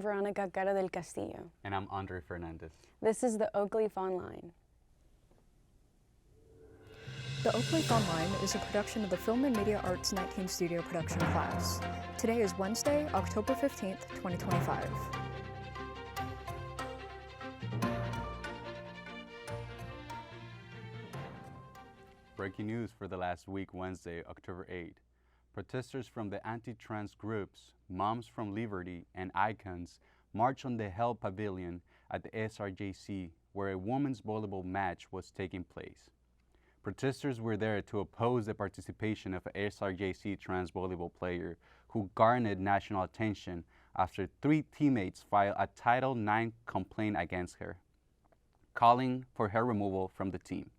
I'm Veronica Cara del Castillo. And I'm Andre Fernandez. This is the Oak Leaf Online. The Oak Leaf Online is a production of the Film and Media Arts 19 Studio Production class. Today is Wednesday, October 15th, 2025. Breaking news for the last week, Wednesday, October 8th. Protesters from the anti-trans groups, Moms from Liberty, and Icons marched on the Hell Pavilion at the SRJC, where a women's volleyball match was taking place. Protesters were there to oppose the participation of an SRJC trans volleyball player who garnered national attention after 3 teammates filed a Title IX complaint against her, calling for her removal from the team.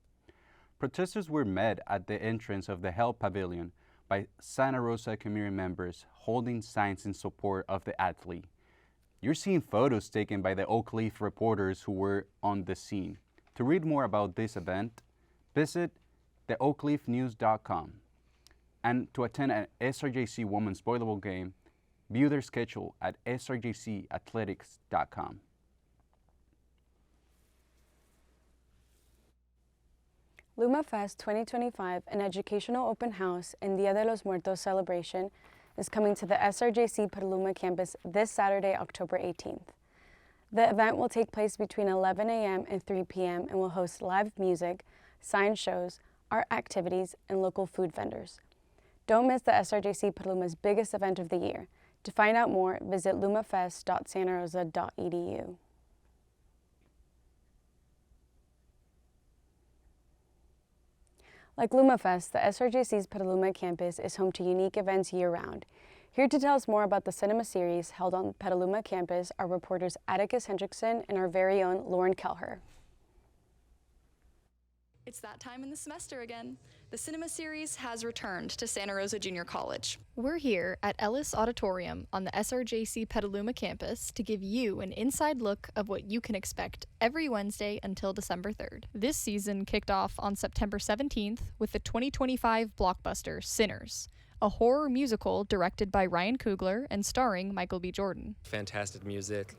Protesters were met at the entrance of the Hell Pavilion by Santa Rosa community members holding signs in support of the athlete. You're seeing photos taken by the Oak Leaf reporters who were on the scene. To read more about this event, visit theoakleafnews.com. And to attend an SRJC women's volleyball game, view their schedule at srjcathletics.com. Lumafest 2025, an educational open house and Dia de los Muertos celebration, is coming to the SRJC Petaluma campus this Saturday, October 18th. The event will take place between 11 a.m. and 3 p.m. and will host live music, science shows, art activities, and local food vendors. Don't miss the SRJC Petaluma's biggest event of the year. To find out more, visit lumafest.santarosa.edu. Like Lumafest, the SRJC's Petaluma campus is home to unique events year-round. Here to tell us more about the cinema series held on Petaluma campus are reporters Atticus Hendrickson and our very own Lauren Kelher. It's that time in the semester again. The cinema series has returned to Santa Rosa Junior College. We're here at Ellis Auditorium on the SRJC Petaluma campus to give you an inside look of what you can expect every Wednesday until December 3rd. This season kicked off on September 17th with the 2025 blockbuster Sinners, a horror musical directed by Ryan Coogler and starring Michael B. Jordan. Fantastic music.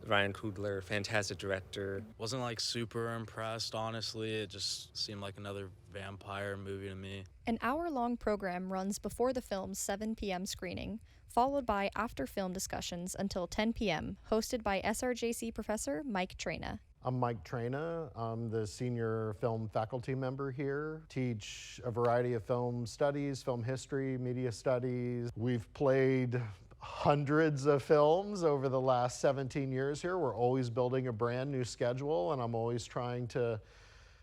Ryan Coogler, fantastic director. Wasn't like super impressed, honestly. It just seemed like another vampire movie to me. An hour-long program runs before the film's 7 p.m. screening, followed by after-film discussions until 10 p.m., hosted by SRJC professor Mike Traina. I'm Mike Traina. I'm the senior film faculty member here. Teach a variety of film studies, film history, media studies. We've played hundreds of films over the last 17 years here. We're always building a brand new schedule, and I'm always trying to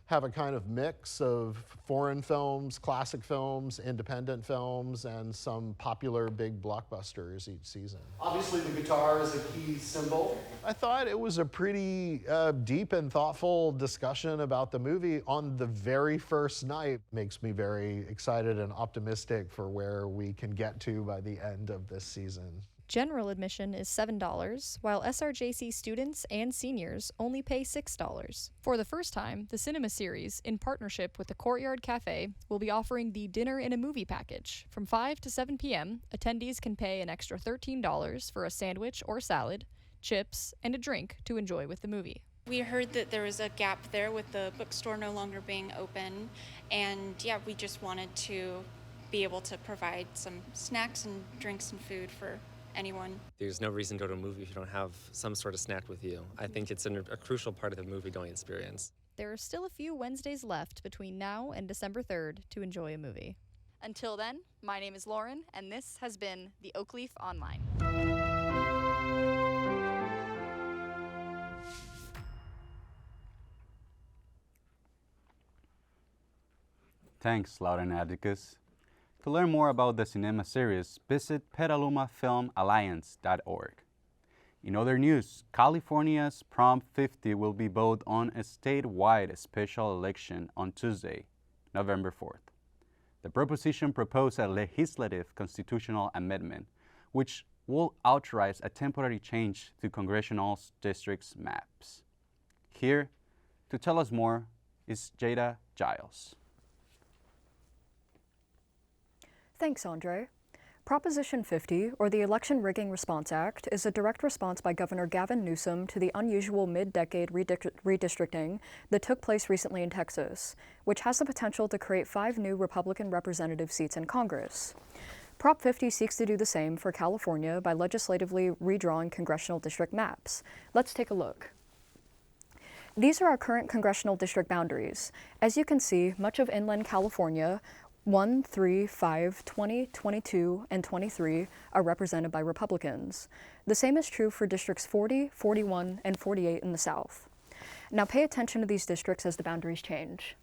have a kind of mix of foreign films, classic films, independent films, and some popular big blockbusters each season. Obviously the guitar is a key symbol. I thought it was a pretty deep and thoughtful discussion about the movie on the very first night. Makes me very excited and optimistic for where we can get to by the end of this season. General admission is $7, while SRJC students and seniors only pay $6. For the first time, the cinema series, in partnership with the Courtyard Cafe, will be offering the Dinner in a Movie package. From 5 to 7 p.m., attendees can pay an extra $13 for a sandwich or salad, chips, and a drink to enjoy with the movie. We heard that there was a gap there with the bookstore no longer being open, and yeah, we just wanted to be able to provide some snacks and drinks and food for anyone. There's no reason to go to a movie if you don't have some sort of snack with you. I think it's a crucial part of the movie-going experience. There are still a few Wednesdays left between now and December 3rd to enjoy a movie. Until then, my name is Lauren, and this has been the Oak Leaf Online. Thanks, Lauren Atticus. To learn more about the cinema series, visit petalumafilmalliance.org. In other news, California's Prom 50 will be voted on a statewide special election on Tuesday, November 4th. The proposition proposed a legislative constitutional amendment, which will authorize a temporary change to congressional districts' maps. Here to tell us more is Jada Giles. Thanks, Andre. Proposition 50, or the Election Rigging Response Act, is a direct response by Governor Gavin Newsom to the unusual mid-decade redistricting that took place recently in Texas, which has the potential to create 5 new Republican representative seats in Congress. Prop 50 seeks to do the same for California by legislatively redrawing congressional district maps. Let's take a look. These are our current congressional district boundaries. As you can see, much of inland California, 1, 3, 5, 20, 22, and 23 are represented by Republicans. The same is true for districts 40, 41, and 48 in the South. Now pay attention to these districts as the boundaries change.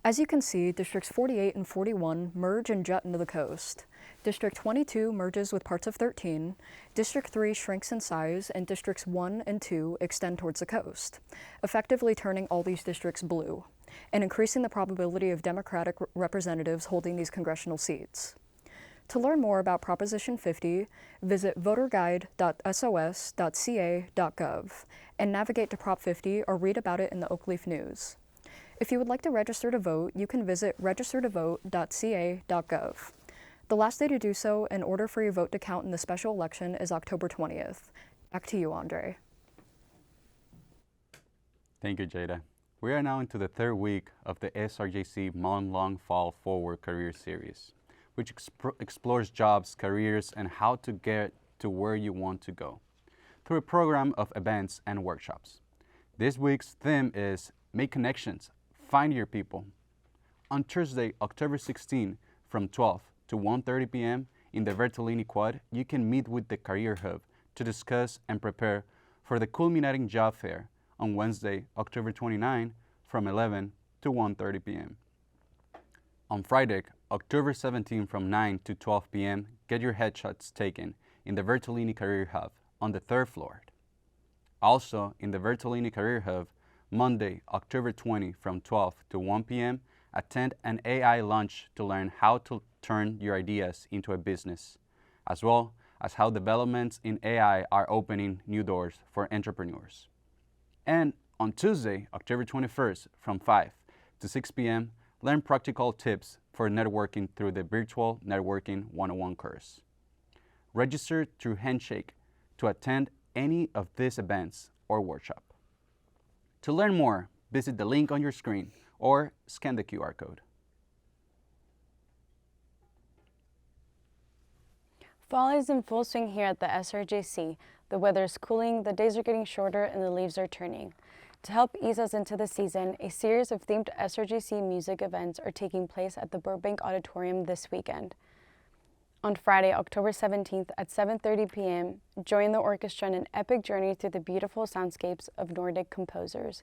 As you can see, districts 48 and 41 merge and jut into the coast. District 22 merges with parts of 13, District 3 shrinks in size, and Districts 1 and 2 extend towards the coast, effectively turning all these districts blue, and increasing the probability of Democratic representatives holding these congressional seats. To learn more about Proposition 50, visit voterguide.sos.ca.gov and navigate to Prop 50 or read about it in the Oakleaf News. If you would like to register to vote, you can visit registertovote.ca.gov. The last day to do so in order for your vote to count in the special election is October 20th. Back to you, Andre. Thank you, Jada. We are now into the third week of the SRJC Month-Long Fall Forward Career Series, which explores jobs, careers, and how to get to where you want to go through a program of events and workshops. This week's theme is Make Connections, Find Your People. On Thursday, October 16, from 12 to 1:30 p.m. in the Bertolini Quad, you can meet with the Career Hub to discuss and prepare for the culminating job fair on Wednesday, October 29, from 11 to 1:30 p.m. On Friday, October 17, from 9 to 12 p.m., get your headshots taken in the Bertolini Career Hub on the 3rd floor. Also, in the Bertolini Career Hub, Monday, October 20, from 12 to 1 p.m., attend an AI lunch to learn how to turn your ideas into a business, as well as how developments in AI are opening new doors for entrepreneurs. And on Tuesday, October 21st, from 5 to 6 p.m., learn practical tips for networking through the Virtual Networking 101 course. Register through Handshake to attend any of these events or workshop. To learn more, visit the link on your screen or scan the QR code. Fall is in full swing here at the SRJC. The weather is cooling, the days are getting shorter, and the leaves are turning. To help ease us into the season, a series of themed SRJC music events are taking place at the Burbank Auditorium this weekend. On Friday, October 17th at 7:30 p.m., join the orchestra in an epic journey through the beautiful soundscapes of Nordic composers.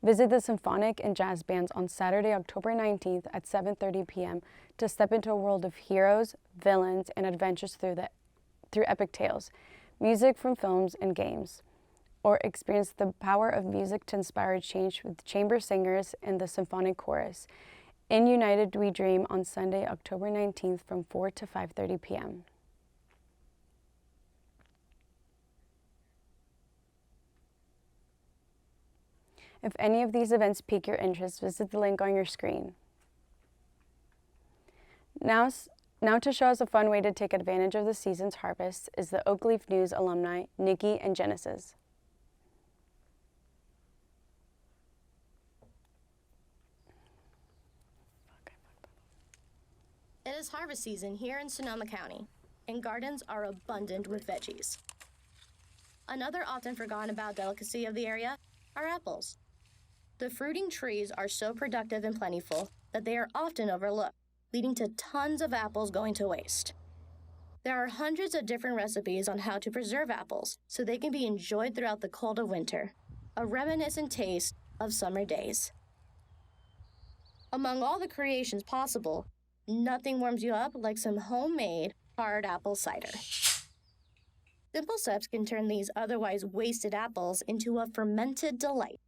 Visit the symphonic and jazz bands on Saturday, October 19th at 7:30 p.m. to step into a world of heroes, villains, and adventures through epic tales, music from films and games, or experience the power of music to inspire change with chamber singers and the symphonic chorus. In United We Dream on Sunday, October 19th from 4 to 5:30 p.m. If any of these events pique your interest, visit the link on your screen. Now to show us a fun way to take advantage of the season's harvest is the Oakleaf News alumni, Nikki and Genesis. It is harvest season here in Sonoma County, and gardens are abundant with veggies. Another often forgotten about delicacy of the area are apples. The fruiting trees are so productive and plentiful that they are often overlooked, leading to tons of apples going to waste. There are hundreds of different recipes on how to preserve apples so they can be enjoyed throughout the cold of winter, a reminiscent taste of summer days. Among all the creations possible, nothing warms you up like some homemade hard apple cider. Simple steps can turn these otherwise wasted apples into a fermented delight.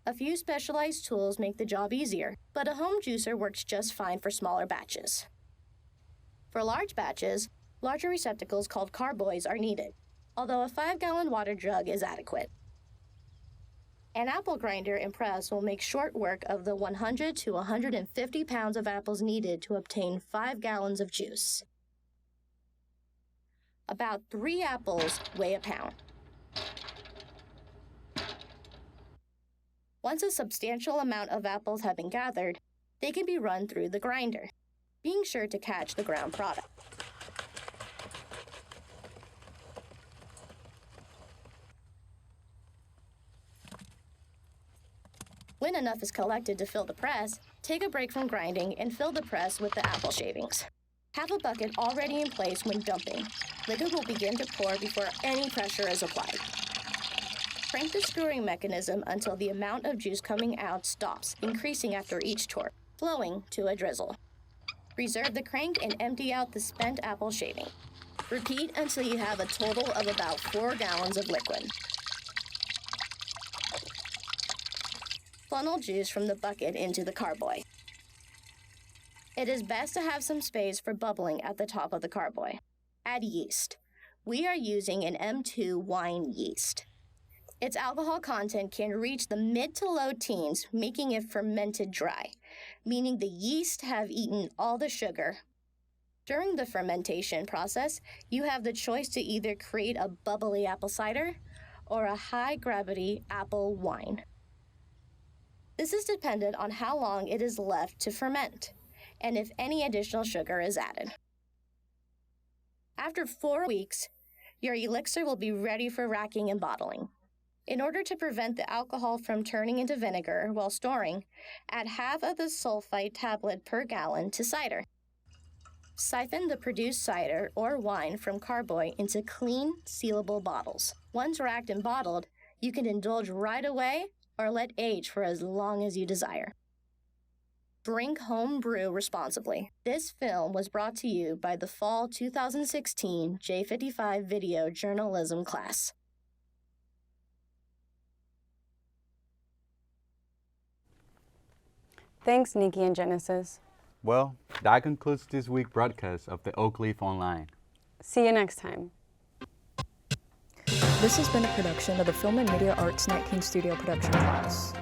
A few specialized tools make the job easier, but a home juicer works just fine for smaller batches. For large batches, larger receptacles called carboys are needed, although a 5-gallon water jug is adequate. An apple grinder and press will make short work of the 100 to 150 pounds of apples needed to obtain 5 gallons of juice. About 3 apples weigh a pound. Once a substantial amount of apples have been gathered, they can be run through the grinder, being sure to catch the ground product. When enough is collected to fill the press, take a break from grinding and fill the press with the apple shavings. Have a bucket already in place when dumping. Liquid will begin to pour before any pressure is applied. Crank the screwing mechanism until the amount of juice coming out stops, increasing after each torque, flowing to a drizzle. Reserve the crank and empty out the spent apple shaving. Repeat until you have a total of about 4 gallons of liquid. Funnel juice from the bucket into the carboy. It is best to have some space for bubbling at the top of the carboy. Add yeast. We are using an M2 wine yeast. Its alcohol content can reach the mid to low teens, making it fermented dry, meaning the yeast have eaten all the sugar. During the fermentation process, you have the choice to either create a bubbly apple cider or a high-gravity apple wine. This is dependent on how long it is left to ferment, and if any additional sugar is added. After 4 weeks, your elixir will be ready for racking and bottling. In order to prevent the alcohol from turning into vinegar while storing, add half of the sulfite tablet per gallon to cider. Siphon the produced cider or wine from carboy into clean, sealable bottles. Once racked and bottled, you can indulge right away or let age for as long as you desire. Drink home brew responsibly. This film was brought to you by the Fall 2016 J55 Video Journalism class. Thanks, Nikki and Genesis. Well, that concludes this week's broadcast of the Oak Leaf Online. See you next time. This has been a production of the Film and Media Arts 19 Studio Production class.